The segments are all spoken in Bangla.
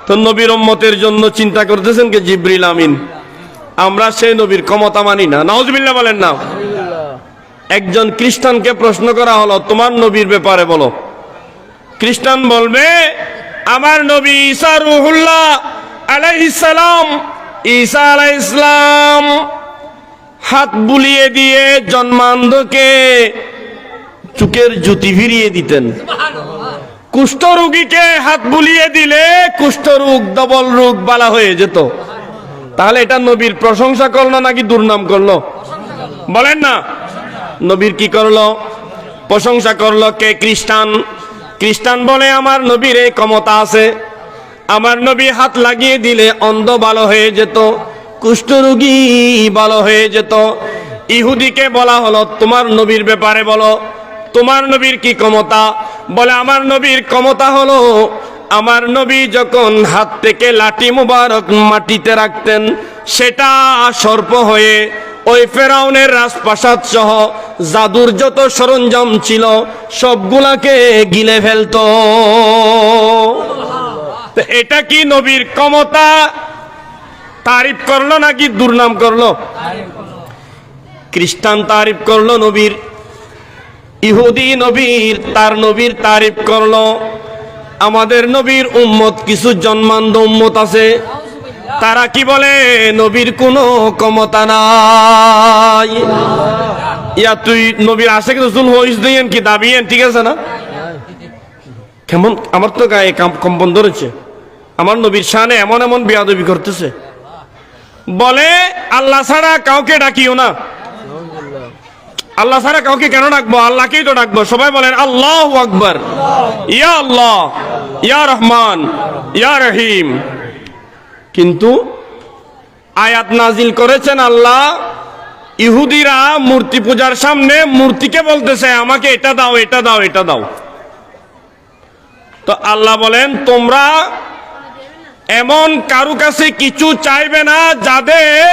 তো নবীর উম্মতের জন্য চিন্তা করতেছেন কি জিবরিল আমিন? আমরা সেই নবীর ক্ষমতা মানি না। নাউজুবিল্লাহ বলেন না। একজন খ্রিস্টানকে প্রশ্ন করা হলো, তোমার নবীর ব্যাপারে বলো। খ্রিস্টান বলবে, আমার নবী ঈসা রূহুল্লাহ আলাইহিস সালাম, ঈসা আলাইহিস সালাম হাত বুলিয়ে দিয়ে জন্মান্ধকে চোখের জ্যোতি ফিরিয়ে দিতেন। কুষ্ঠ রোগীকে হাত বুলিয়ে দিলে কুষ্ঠ রোগ, ডবল রোগ বালা হয়ে যেত। তাহলে এটা নবীর প্রশংসা করলো নাকি দুর্নাম করলো? বলেন না। নবীর কি করলো? প্রশংসা করলো। কে? খ্রিস্টান। খ্রিস্টান বলে আমার নবীর এই ক্ষমতা আছে, আমার নবী হাত লাগিয়ে দিলে অন্ধ ভালো হয়ে যেত, কুষ্ঠরোগী ভালো হয়ে যেত। ইহুদিকে বলা হলো, তোমার নবীর ব্যাপারে বলো, তোমার নবীর কি ক্ষমতা? বলে আমার নবীর ক্ষমতা হলো, আমার নবী যখন হাত থেকে লাঠি মুবারক মাটিতে রাখতেন, সেটা সর্প হয়ে ওই ফেরাউনের রাজপ্রাসাদ সহ জাদুর যত সরঞ্জাম ছিল সবগুলাকে গিলে ফেলতো। এটা কি নবীর ক্ষমতা তারিফ করলো নাকি দুর্নাম করলো? খ্রিস্টান তারিফ করলো নবীর, ইহুদি তার নবীর তারিফ করলো। আমাদের নবীর উম্মত কিছু জন্মান্ধ উম্মত আছে, তারা কি বলে নবীর কোনো ক্ষমতা নাই। ইয়া তুই নবীর আশিক রাসূল হইস দিয়েন কি দাবিয়েন, ঠিক আছে না? কেমন আমার তো গায়ে কম্পন ধরেছে। আমার নবীর শানে এমন এমন বেয়াদবি করতেছে। বলে আল্লাহ ছাড়া কাউকে ডাকিও না। আল্লাহ ছাড়া কাউকে কেন ডাকবো? আল্লাহকেই তো ডাকবো। সবাই বলেন আল্লাহু আকবার। ইয়া আল্লাহ, ইয়া রহমান, ইয়া রহিম। কিন্তু আয়াত নাজিল করেছেন আল্লাহ, ইহুদিরা মূর্তি পূজার সামনে মূর্তিকে বলতেছে আমাকে এটা দাও, এটা দাও, এটা দাও। তো আল্লাহ বলেন, তোমরা এমন কারু কাছে কিছু চাইবে না যাদের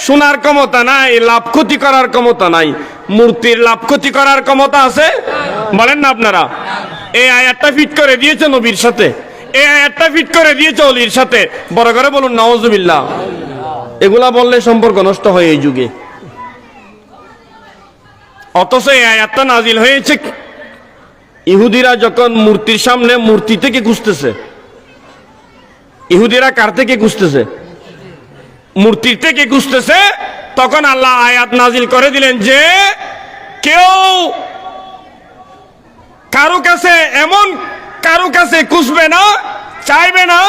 শোনার ক্ষমতা নাই, লাভ ক্ষতি করার ক্ষমতা নাই। মূর্তির লাভ ক্ষতি করার ক্ষমতা আছে? বলেন না আপনারা। এই আয়াতটা ফিট করে দিয়েছে নবীর সাথে, এই আয়াতটা ফিট করে দিয়েছে অলির সাথে। বড় করে বলুন নাউজুবিল্লাহ। এগুলা বললে সম্পর্ক নষ্ট হয় এই যুগে। অথচ এই আয়াতটা নাজিল হয়েছে ইহুদিরা যখন মূর্তির সামনে মূর্তি থেকে খুঁজতেছে। ইহুদিরা কার থেকে খুঁজতেছে? মূর্তির থেকে খুঁজতেছে। তখন আল্লাহ আয়াত নাজিল করে দিলেন যে কেউ কারো কাছে, এমন কারো কাছে খুঁজবে না, চাইবে না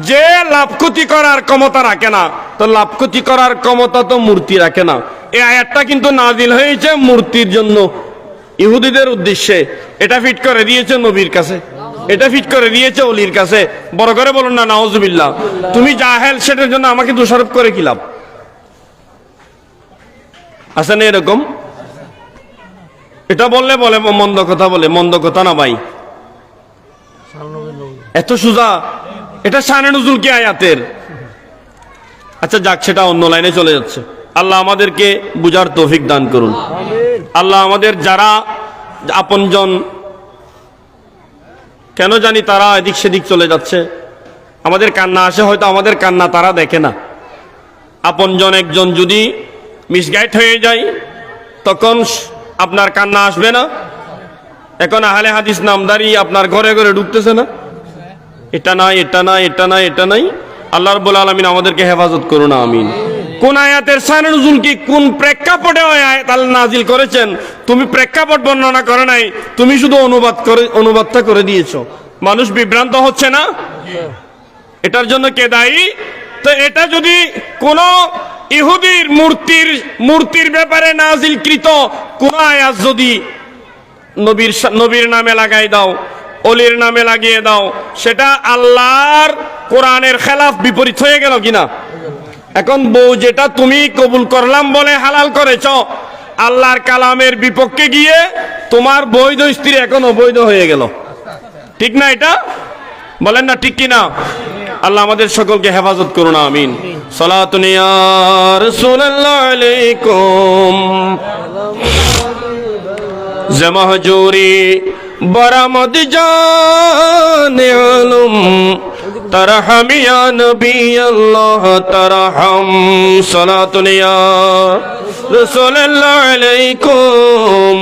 যে লাভ ক্ষতি করার ক্ষমতা রাখে না। তো লাভ ক্ষতি করার ক্ষমতা তো মূর্তি রাখে না। এই আয়াতটা কিন্তু নাজিল হয়েছে মূর্তির জন্য, ইহুদিদের উদ্দেশ্যে। এটা ফিট করে দিয়েছে নবীর কাছে, এটা ফিট করে দিয়েছে অলির কাছে। বড় করে বলুন না নাউজুবিল্লাহ। তুমি জাহেল, সেটার জন্য আমাকে দোষারোপ করে কি লাভ? আছে না এরকম? এটা বললে বলে মন্দ কথা, বলে মন্দ কথা না ভাই, এত সোজা। এটা শানে নুজুল কি আয়াতের? আচ্ছা যাক, সেটা অন্য লাইনে চলে যাচ্ছে। আল্লাহ আমাদেরকে বুঝার তৌফিক দান করুন। আল্লাহ আমাদের যারা আপনজন, কেন জানি তারা এদিক সেদিক চলে যাচ্ছে, আমাদের কান্না আসে, হয়তো আমাদের কান্না তারা দেখে না। আপনজন একজন যদি মিসগাইড হয়ে যায় তখন আপনার কান্না আসবে না? এখন আহলে হাদিস নামদারি আপনার ঘরে ঘরে ঢুকতেছে না? এটা নাই, এটা নাই, এটা নাই, এটা নাই। আল্লাহ রাব্বুল আলামিন আমাদেরকে হেফাজত করুন, আমিন। কোন আয়াতের শানে নুজুল কি, কোন প্রেক্ষাপটে ওই আয়াত আল্লাহ নাজিল করেছেন, তুমি প্রেক্ষাপট বর্ণনা করে নাই, তুমি শুধু অনুবাদটা করে দিয়েছো। মানুষ বিভ্রান্ত হচ্ছে না? এটার জন্য কে দায়ী? তো এটা যদি কোন ইহুদির মূর্তির ব্যাপারে নাজিলকৃত কোন আয়াত যদি নবীর নামে লাগাই দাও, অলির নামে লাগিয়ে দাও, সেটা আল্লাহর কোরআনের খেলাফ, বিপরীত হয়ে গেল কিনা? এখন বউ যেটা তুমি কবুল করলাম বলে হালাল করেছ, আল্লাহর কালামের বিপক্ষে গিয়ে তোমার বৈধ স্ত্রী এখন অবৈধ হয়ে গেল। ঠিক না এটা? বলেন না ঠিক কিনা? আল্লাহ আমাদের সকলকে হেফাজত করুন, আমিন। সালাতুন ইয়া রাসূলুল্লাহ আলাইকুম জামাহজুরি বরামদ জানে আলম তারহাম ইয়া নবী আল্লাহ তারহাম সালাতুন ইয়া রাসূলুল্লাহ আলাইকুম